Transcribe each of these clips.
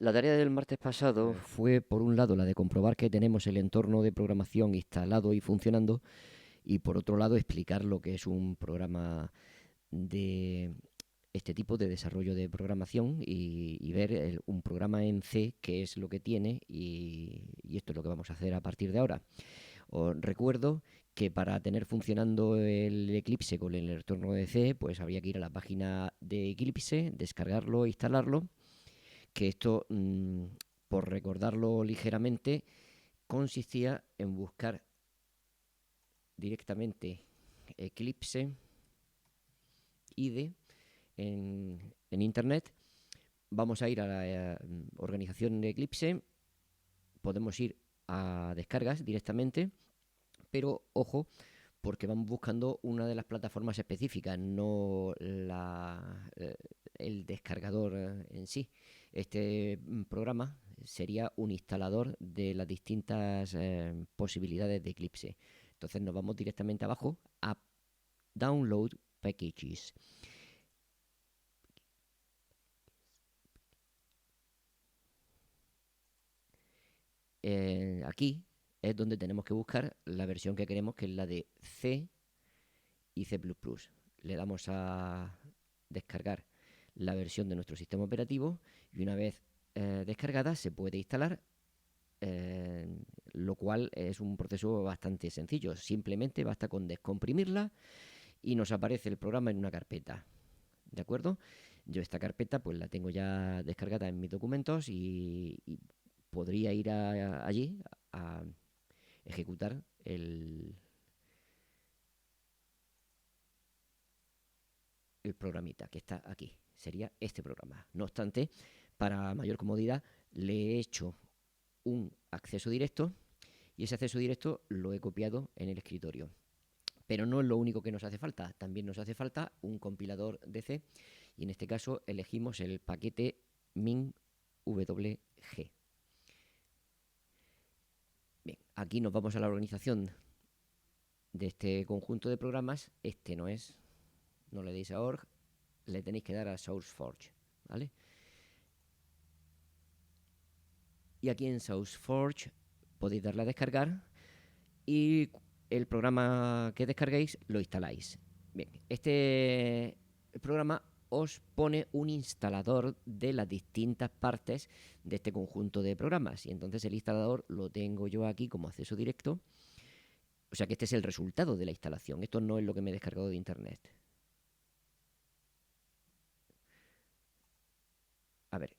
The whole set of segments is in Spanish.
La tarea del martes pasado Eh, fue, por un lado, la de comprobar que tenemos el entorno de programación instalado y funcionando, y por otro lado, explicar lo que es un programa de este tipo de desarrollo de programación y ver un programa en C, qué es lo que tiene, y esto es lo que vamos a hacer a partir de ahora. Os recuerdo que para tener funcionando el Eclipse con el entorno de C, pues había que ir a la página de Eclipse, descargarlo, instalarlo, que esto, por recordarlo ligeramente, consistía en buscar directamente Eclipse IDE en Internet. Vamos a ir a la organización de Eclipse, podemos ir a descargas directamente, pero ojo, porque vamos buscando una de las plataformas específicas, no el descargador en sí. Este programa sería un instalador de las distintas posibilidades de Eclipse. Entonces nos vamos directamente abajo a Download Packages. Aquí es donde tenemos que buscar la versión que queremos, que es la de C y C++. Le damos a descargar la versión de nuestro sistema operativo y una vez descargada se puede instalar, lo cual es un proceso bastante sencillo. Simplemente basta con descomprimirla y nos aparece el programa en una carpeta. ¿De acuerdo? Yo esta carpeta pues la tengo ya descargada en mis documentos y podría ir allí a ejecutar el programita que está aquí. Sería este programa. No obstante, para mayor comodidad, le he hecho un acceso directo y ese acceso directo lo he copiado en el escritorio. Pero no es lo único que nos hace falta. También nos hace falta un compilador de C y en este caso elegimos el paquete minwg. Bien, aquí nos vamos a la organización de este conjunto de programas. Este no es, no le deis a org, le tenéis que dar a SourceForge, ¿vale? Y aquí en SourceForge podéis darle a descargar y el programa que descarguéis lo instaláis. Bien, este programa os pone un instalador de las distintas partes de este conjunto de programas y entonces el instalador lo tengo yo aquí como acceso directo. O sea que este es el resultado de la instalación, esto no es lo que me he descargado de internet. A ver,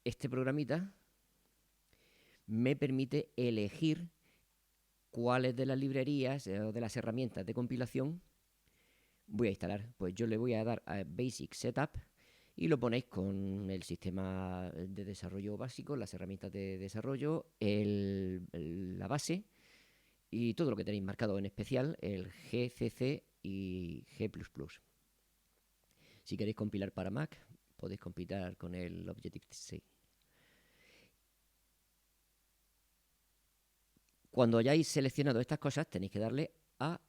este programita me permite elegir cuáles de las librerías o de las herramientas de compilación voy a instalar. Pues yo le voy a dar a Basic Setup y lo ponéis con el sistema de desarrollo básico, las herramientas de desarrollo, la base y todo lo que tenéis marcado, en especial el GCC y G++. Si queréis compilar para Mac, podéis compilar con el Objective-C. Cuando hayáis seleccionado estas cosas, tenéis que darle a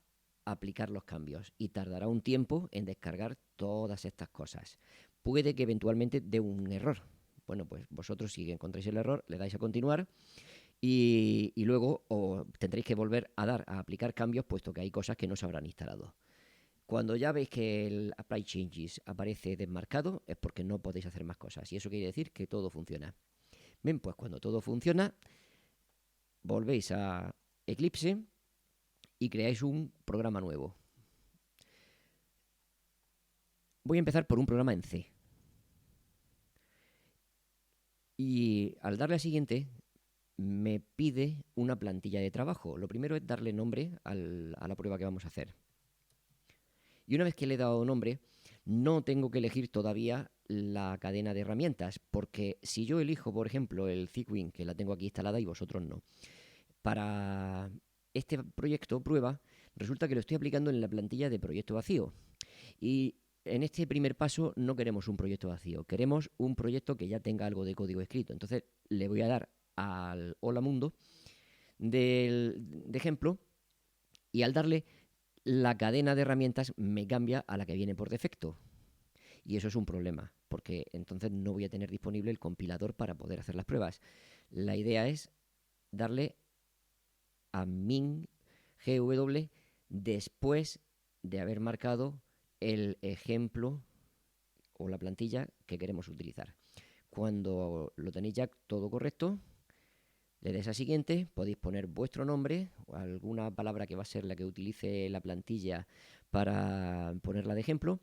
aplicar los cambios y tardará un tiempo en descargar todas estas cosas. Puede que eventualmente dé un error. Bueno, pues vosotros si encontráis el error, le dais a continuar y luego tendréis que volver a dar a aplicar cambios, puesto que hay cosas que no se habrán instalado. Cuando ya veis que el Apply Changes aparece desmarcado, es porque no podéis hacer más cosas. Y eso quiere decir que todo funciona. Bien, pues cuando todo funciona, volvéis a Eclipse y creáis un programa nuevo. Voy a empezar por un programa en C. Y al darle a siguiente, me pide una plantilla de trabajo. Lo primero es darle nombre a la prueba que vamos a hacer. Y una vez que le he dado nombre, no tengo que elegir todavía la cadena de herramientas, porque si yo elijo, por ejemplo, el ThickWin, que la tengo aquí instalada y vosotros no, para este proyecto prueba, resulta que lo estoy aplicando en la plantilla de proyecto vacío. Y en este primer paso no queremos un proyecto vacío, queremos un proyecto que ya tenga algo de código escrito. Entonces le voy a dar al Hola Mundo de ejemplo y al darle la cadena de herramientas me cambia a la que viene por defecto. Y eso es un problema, porque entonces no voy a tener disponible el compilador para poder hacer las pruebas. La idea es darle a min GW después de haber marcado el ejemplo o la plantilla que queremos utilizar. Cuando lo tenéis ya todo correcto, le des a siguiente, podéis poner vuestro nombre o alguna palabra que va a ser la que utilice la plantilla para ponerla de ejemplo.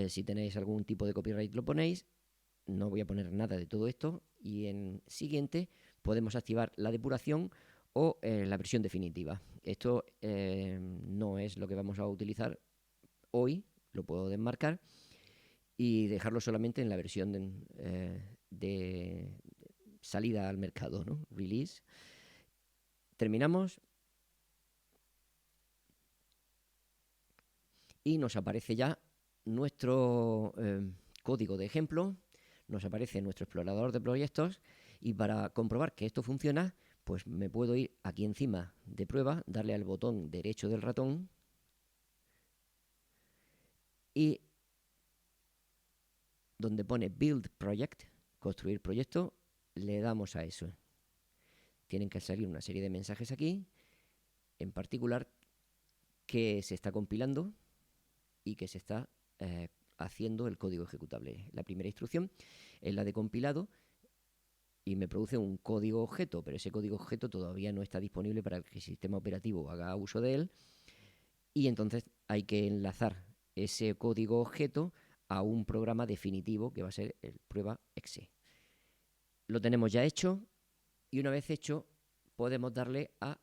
Si tenéis algún tipo de copyright lo ponéis. No voy a poner nada de todo esto. Y en siguiente podemos activar la depuración o la versión definitiva. Esto no es lo que vamos a utilizar hoy, lo puedo desmarcar y dejarlo solamente en la versión de salida al mercado, ¿no? Release. Terminamos y nos aparece ya nuestro código de ejemplo, nos aparece nuestro explorador de proyectos y para comprobar que esto funciona, pues me puedo ir aquí encima de prueba, darle al botón derecho del ratón y donde pone Build Project, construir proyecto, le damos a eso. Tienen que salir una serie de mensajes aquí, en particular que se está compilando y que se está haciendo el código ejecutable. La primera instrucción es la de compilado y me produce un código objeto, pero ese código objeto todavía no está disponible para que el sistema operativo haga uso de él y entonces hay que enlazar ese código objeto a un programa definitivo que va a ser el prueba exe. Lo tenemos ya hecho y una vez hecho podemos darle a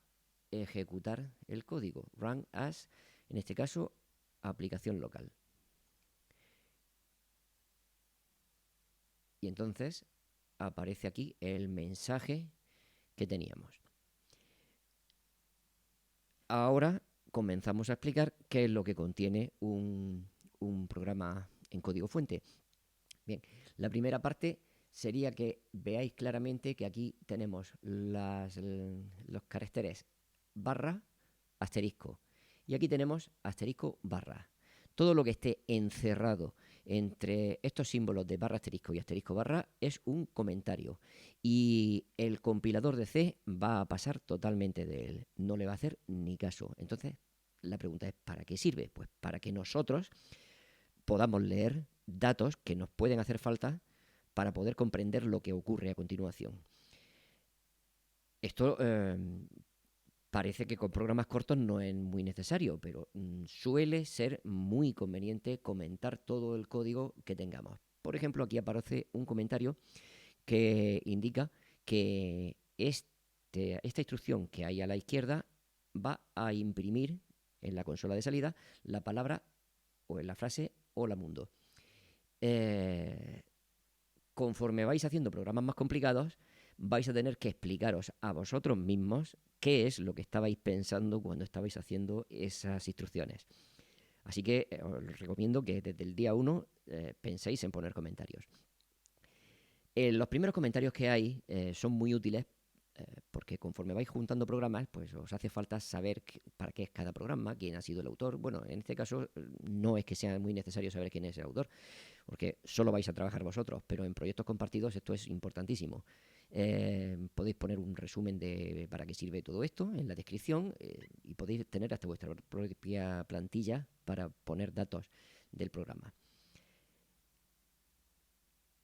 ejecutar el código, run as, en este caso, aplicación local. Y entonces aparece aquí el mensaje que teníamos. Ahora comenzamos a explicar qué es lo que contiene un programa en código fuente. Bien, la primera parte sería que veáis claramente que aquí tenemos los caracteres barra, asterisco. Y aquí tenemos asterisco barra. Todo lo que esté encerrado entre estos símbolos de barra asterisco y asterisco barra es un comentario. Y el compilador de C va a pasar totalmente de él. No le va a hacer ni caso. Entonces, la pregunta es, ¿para qué sirve? Pues para que nosotros podamos leer datos que nos pueden hacer falta para poder comprender lo que ocurre a continuación. Esto parece que con programas cortos no es muy necesario, pero suele ser muy conveniente comentar todo el código que tengamos. Por ejemplo, aquí aparece un comentario que indica que esta instrucción que hay a la izquierda va a imprimir en la consola de salida la palabra o en la frase hola mundo. Conforme vais haciendo programas más complicados, vais a tener que explicaros a vosotros mismos qué es lo que estabais pensando cuando estabais haciendo esas instrucciones. Así que os recomiendo que desde el día 1 penséis en poner comentarios. Los primeros comentarios que hay son muy útiles porque conforme vais juntando programas, pues os hace falta saber para qué es cada programa, quién ha sido el autor. Bueno, en este caso no es que sea muy necesario saber quién es el autor, porque solo vais a trabajar vosotros, pero en proyectos compartidos esto es importantísimo. Podéis poner un resumen de para qué sirve todo esto en la descripción y podéis tener hasta vuestra propia plantilla para poner datos del programa.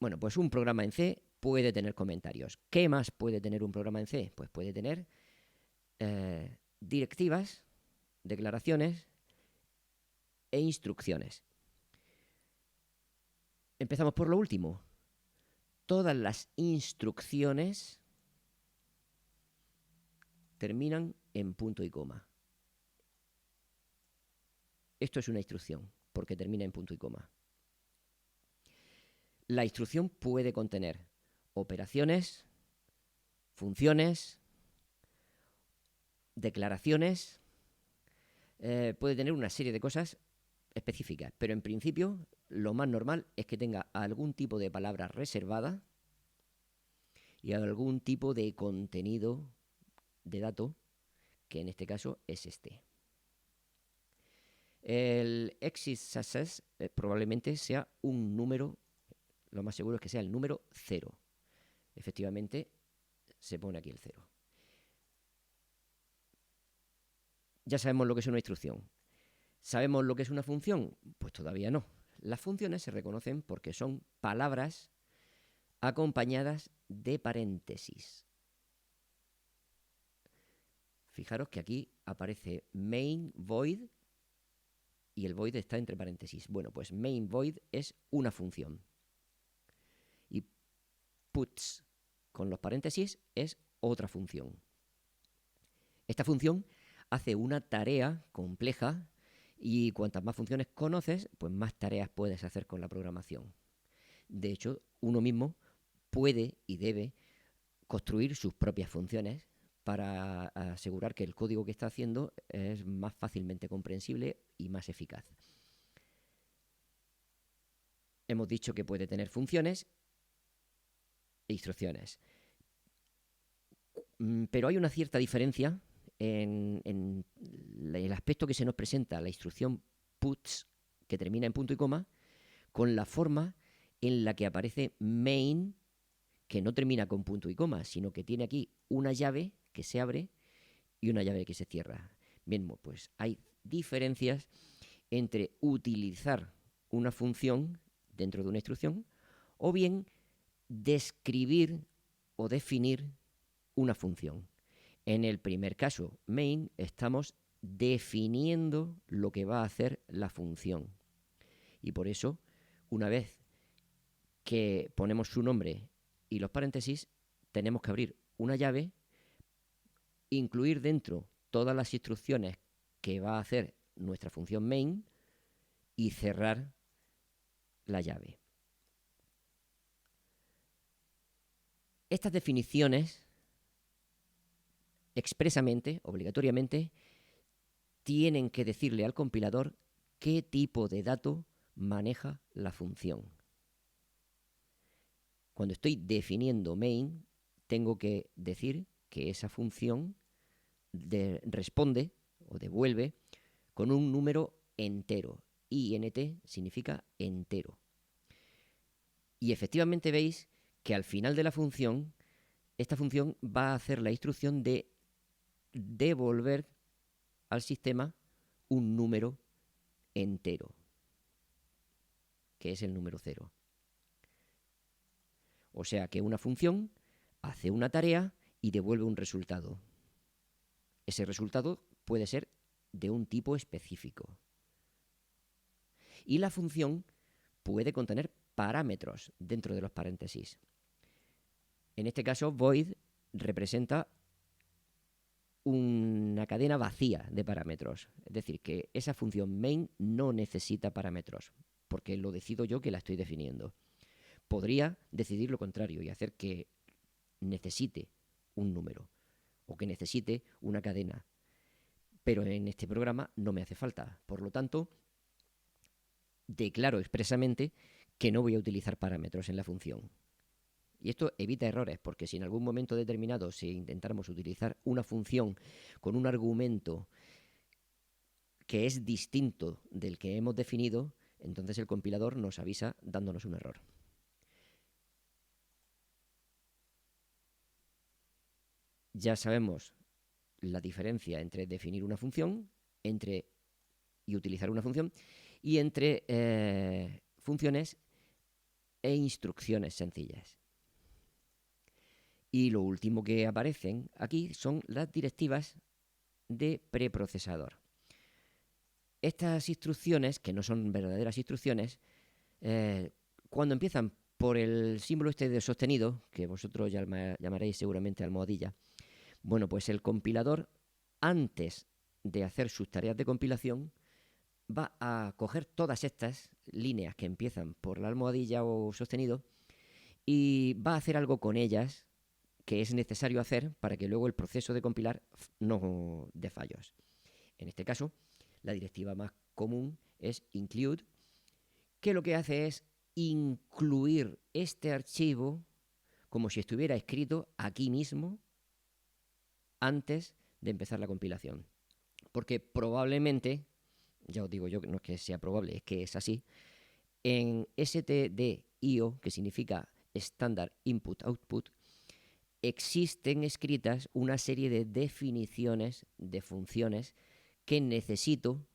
Bueno, pues un programa en C puede tener comentarios. ¿Qué más puede tener un programa en C? Pues puede tener directivas, declaraciones e instrucciones. Empezamos por lo último. Todas las instrucciones terminan en punto y coma. Esto es una instrucción, porque termina en punto y coma. La instrucción puede contener operaciones, funciones, declaraciones, puede tener una serie de cosas específicas, pero en principio lo más normal es que tenga algún tipo de palabra reservada y algún tipo de contenido de dato, que en este caso es este. El exit success probablemente sea un número, lo más seguro es que sea el número 0. Efectivamente, se pone aquí el 0. Ya sabemos lo que es una instrucción. ¿Sabemos lo que es una función? Pues todavía no. Las funciones se reconocen porque son palabras acompañadas de paréntesis. Fijaros que aquí aparece main void y el void está entre paréntesis. Bueno, pues main void es una función. Y puts con los paréntesis es otra función. Esta función hace una tarea compleja y cuantas más funciones conoces, pues más tareas puedes hacer con la programación. De hecho, uno mismo puede y debe construir sus propias funciones para asegurar que el código que está haciendo es más fácilmente comprensible y más eficaz. Hemos dicho que puede tener funciones e instrucciones. Pero hay una cierta diferencia en el aspecto que se nos presenta la instrucción puts, que termina en punto y coma, con la forma en la que aparece main, que no termina con punto y coma, sino que tiene aquí una llave que se abre y una llave que se cierra. Bien, pues hay diferencias entre utilizar una función dentro de una instrucción o bien describir o definir una función. En el primer caso, main, estamos definiendo lo que va a hacer la función. Y por eso, una vez que ponemos su nombre y los paréntesis, tenemos que abrir una llave, incluir dentro todas las instrucciones que va a hacer nuestra función main y cerrar la llave. Estas definiciones expresamente, obligatoriamente, tienen que decirle al compilador qué tipo de dato maneja la función. Cuando estoy definiendo main, tengo que decir que esa función responde o devuelve con un número entero. INT significa entero. Y efectivamente veis que al final de la función, esta función va a hacer la instrucción de devolver al sistema un número entero, que es el número 0. O sea que una función hace una tarea y devuelve un resultado. Ese resultado puede ser de un tipo específico. Y la función puede contener parámetros dentro de los paréntesis. En este caso, void representa una cadena vacía de parámetros. Es decir, que esa función main no necesita parámetros, porque lo decido yo que la estoy definiendo. Podría decidir lo contrario y hacer que necesite un número o que necesite una cadena. Pero en este programa no me hace falta. Por lo tanto, declaro expresamente que no voy a utilizar parámetros en la función. Y esto evita errores, porque si en algún momento determinado si intentáramos utilizar una función con un argumento que es distinto del que hemos definido, entonces el compilador nos avisa dándonos un error. Ya sabemos la diferencia entre definir una función y utilizar una función y entre funciones e instrucciones sencillas. Y lo último que aparecen aquí son las directivas de preprocesador. Estas instrucciones, que no son verdaderas instrucciones, cuando empiezan por el símbolo este de sostenido, que vosotros llamaréis seguramente almohadilla, bueno, pues el compilador, antes de hacer sus tareas de compilación, va a coger todas estas líneas que empiezan por la almohadilla o sostenido y va a hacer algo con ellas que es necesario hacer para que luego el proceso de compilar no dé fallos. En este caso, la directiva más común es include, que lo que hace es incluir este archivo como si estuviera escrito aquí mismo antes de empezar la compilación. Porque probablemente ya os digo yo que no es que sea probable, es que es así. En stdio, que significa Standard Input Output, existen escritas una serie de definiciones de funciones que necesito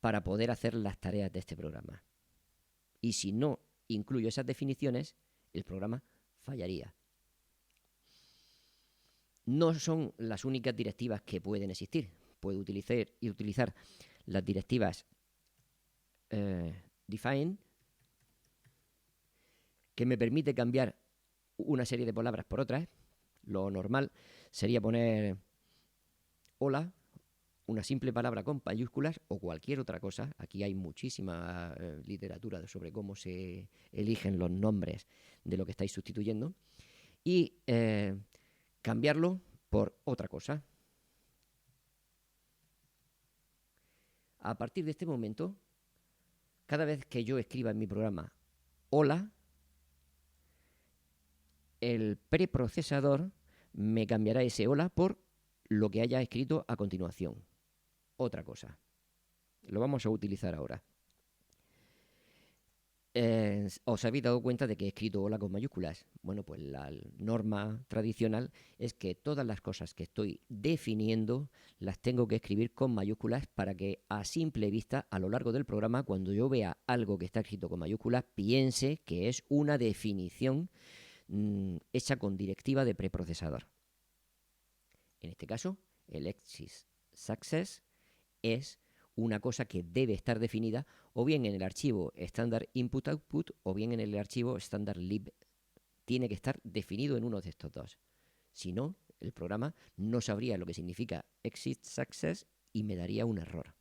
para poder hacer las tareas de este programa. Y si no incluyo esas definiciones, el programa fallaría. No son las únicas directivas que pueden existir. Puedo utilizar las directivas define, que me permite cambiar una serie de palabras por otras. Lo normal sería poner hola, una simple palabra con mayúsculas o cualquier otra cosa. Aquí hay muchísima literatura sobre cómo se eligen los nombres de lo que estáis sustituyendo. Y cambiarlo por otra cosa. A partir de este momento, cada vez que yo escriba en mi programa hola, el preprocesador me cambiará ese hola por lo que haya escrito a continuación. Otra cosa. Lo vamos a utilizar ahora. ¿Os habéis dado cuenta de que he escrito hola con mayúsculas? Bueno, pues la norma tradicional es que todas las cosas que estoy definiendo las tengo que escribir con mayúsculas para que a simple vista, a lo largo del programa, cuando yo vea algo que está escrito con mayúsculas, piense que es una definición hecha con directiva de preprocesador. En este caso, el exit success es una cosa que debe estar definida o bien en el archivo standard input output o bien en el archivo standard lib. Tiene que estar definido en uno de estos dos. Si no, el programa no sabría lo que significa exit success y me daría un error.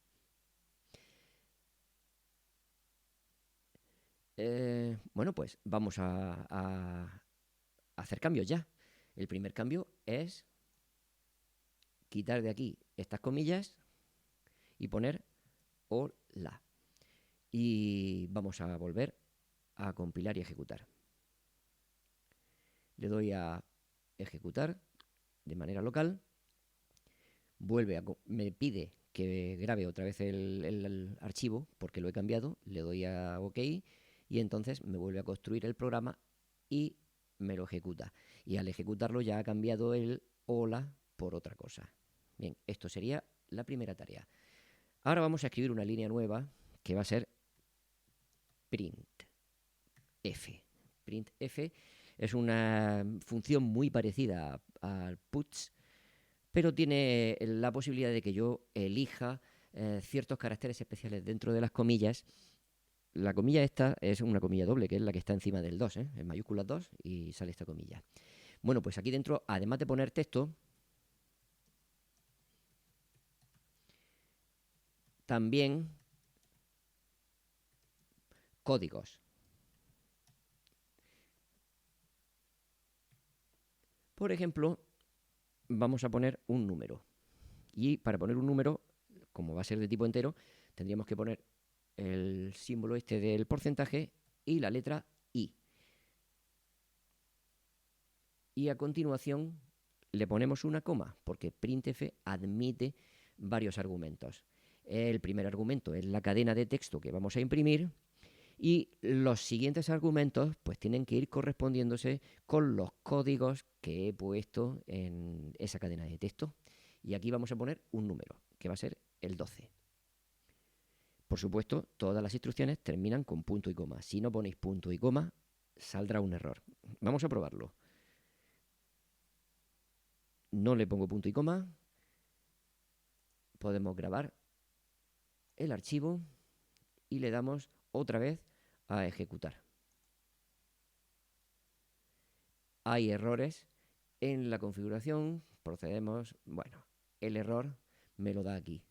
Bueno, pues vamos a hacer cambios ya. El primer cambio es quitar de aquí estas comillas y poner hola. Y vamos a volver a compilar y ejecutar. Le doy a ejecutar de manera local. Me pide que grabe otra vez el archivo porque lo he cambiado. Le doy a OK y entonces me vuelve a construir el programa y me lo ejecuta. Y al ejecutarlo ya ha cambiado el hola por otra cosa. Bien, esto sería la primera tarea. Ahora vamos a escribir una línea nueva que va a ser printf. Printf es una función muy parecida al puts, pero tiene la posibilidad de que yo elija ciertos caracteres especiales dentro de las comillas. La comilla esta es una comilla doble, que es la que está encima del 2, en mayúsculas 2, y sale esta comilla. Bueno, pues aquí dentro, además de poner texto, también códigos. Por ejemplo, vamos a poner un número. Y para poner un número, como va a ser de tipo entero, tendríamos que poner el símbolo este del porcentaje y la letra I. Y a continuación le ponemos una coma, porque printf admite varios argumentos. El primer argumento es la cadena de texto que vamos a imprimir y los siguientes argumentos pues tienen que ir correspondiéndose con los códigos que he puesto en esa cadena de texto. Y aquí vamos a poner un número, que va a ser el 12. Por supuesto, todas las instrucciones terminan con punto y coma. Si no ponéis punto y coma, saldrá un error. Vamos a probarlo. No le pongo punto y coma. Podemos grabar el archivo y le damos otra vez a ejecutar. Hay errores en la configuración. Procedemos. Bueno, el error me lo da aquí.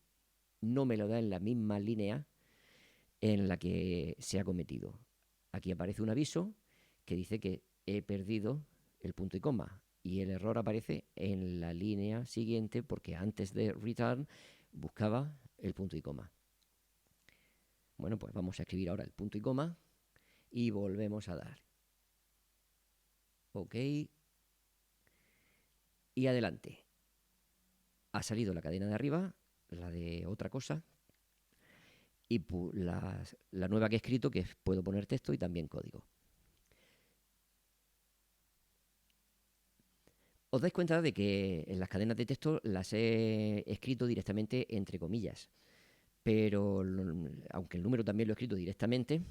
No me lo da en la misma línea en la que se ha cometido. Aquí aparece un aviso que dice que he perdido el punto y coma y el error aparece en la línea siguiente porque antes de return buscaba el punto y coma. Bueno, pues vamos a escribir ahora el punto y coma y volvemos a dar OK y adelante. Ha salido la cadena de arriba, la de otra cosa, y la nueva que he escrito, que puedo poner texto y también código. Os dais cuenta de que en las cadenas de texto las he escrito directamente entre comillas, pero aunque el número también lo he escrito directamente,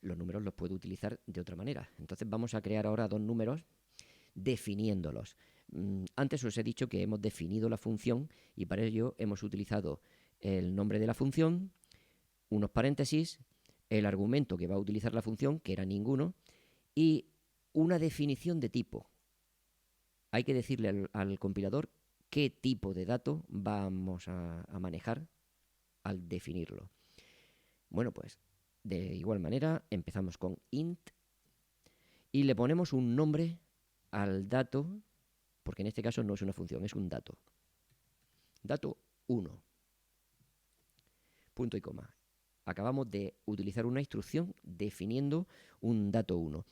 los números los puedo utilizar de otra manera. Entonces vamos a crear ahora dos números definiéndolos. Antes os he dicho que hemos definido la función y para ello hemos utilizado el nombre de la función, unos paréntesis, el argumento que va a utilizar la función, que era ninguno, y una definición de tipo. Hay que decirle al compilador qué tipo de dato vamos a manejar al definirlo. Bueno, pues de igual manera empezamos con int y le ponemos un nombre al dato, porque en este caso no es una función, es un dato. Dato 1. Punto y coma. Acabamos de utilizar una instrucción definiendo un dato 1,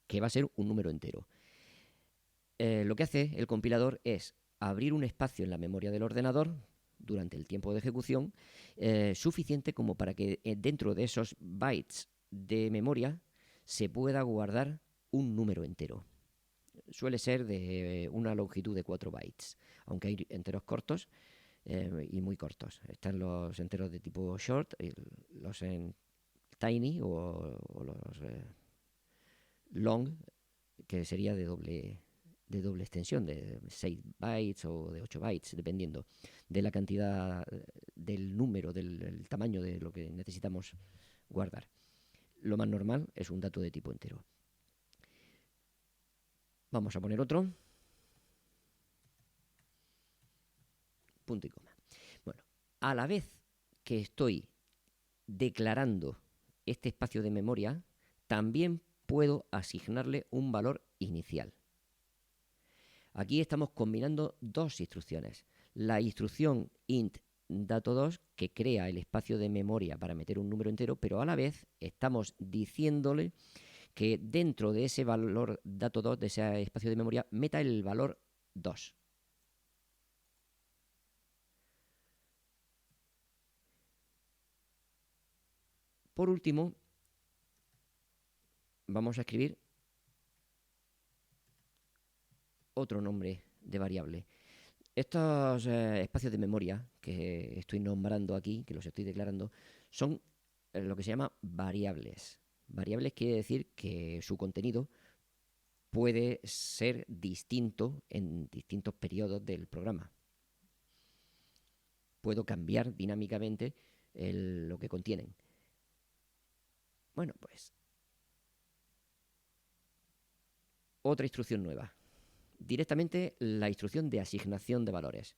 que va a ser un número entero. Lo que hace el compilador es abrir un espacio en la memoria del ordenador durante el tiempo de ejecución suficiente como para que dentro de esos bytes de memoria se pueda guardar un número entero. Suele ser de una longitud de 4 bytes, aunque hay enteros cortos y muy cortos. Están los enteros de tipo short, los en tiny o los long, que sería de doble extensión, de 6 bytes o de 8 bytes, dependiendo de la cantidad del número, del tamaño de lo que necesitamos guardar. Lo más normal es un dato de tipo entero. Vamos a poner otro. Punto y coma. Bueno, a la vez que estoy declarando este espacio de memoria, también puedo asignarle un valor inicial. Aquí estamos combinando dos instrucciones. La instrucción int dato2 que crea el espacio de memoria para meter un número entero, pero a la vez estamos diciéndole que dentro de ese valor dato2, de ese espacio de memoria, meta el valor 2. Por último, vamos a escribir otro nombre de variable. Estos espacios de memoria que estoy nombrando aquí, que los estoy declarando, son lo que se llama variables. Variables quiere decir que su contenido puede ser distinto en distintos periodos del programa. Puedo cambiar dinámicamente lo que contienen. Bueno, pues otra instrucción nueva. Directamente la instrucción de asignación de valores.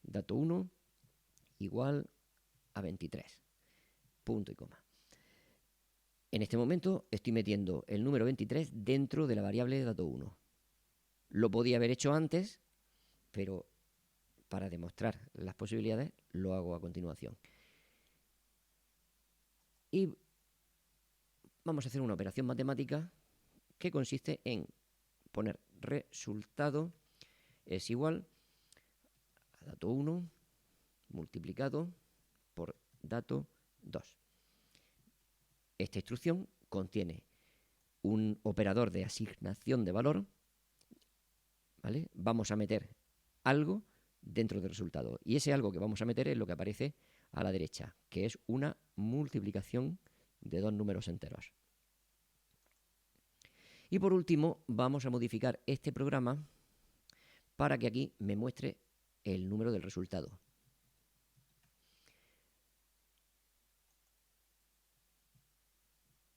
Dato 1 igual a 23. Punto y coma. En este momento estoy metiendo el número 23 dentro de la variable dato 1. Lo podía haber hecho antes, pero para demostrar las posibilidades lo hago a continuación. Y vamos a hacer una operación matemática que consiste en poner resultado es igual a dato 1 multiplicado por dato 2. Esta instrucción contiene un operador de asignación de valor, ¿vale? Vamos a meter algo dentro del resultado y ese algo que vamos a meter es lo que aparece a la derecha, que es una multiplicación de dos números enteros. Y por último, vamos a modificar este programa para que aquí me muestre el número del resultado.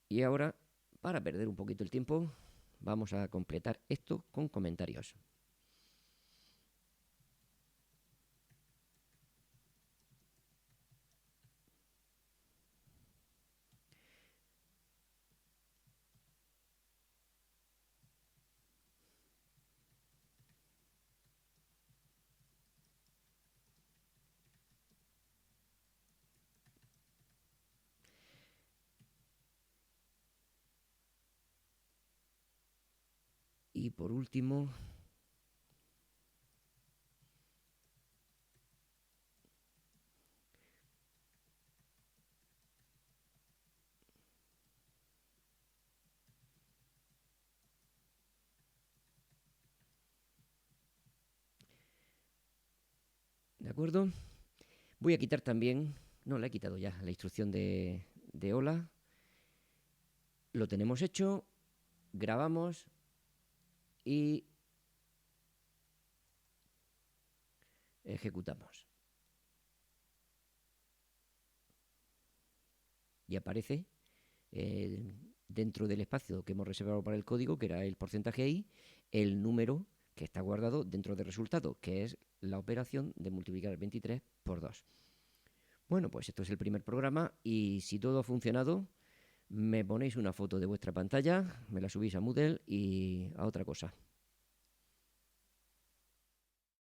Y ahora, para perder un poquito el tiempo, vamos a completar esto con comentarios. Y por último, acuerdo? Voy a quitar también, no, la he quitado ya, la instrucción de hola. Lo tenemos hecho, grabamos y ejecutamos. Y aparece dentro del espacio que hemos reservado para el código, que era el porcentaje i, el número que está guardado dentro del resultado, que es la operación de multiplicar 23 por 2. Bueno, pues esto es el primer programa y si todo ha funcionado, me ponéis una foto de vuestra pantalla, me la subís a Moodle y a otra cosa.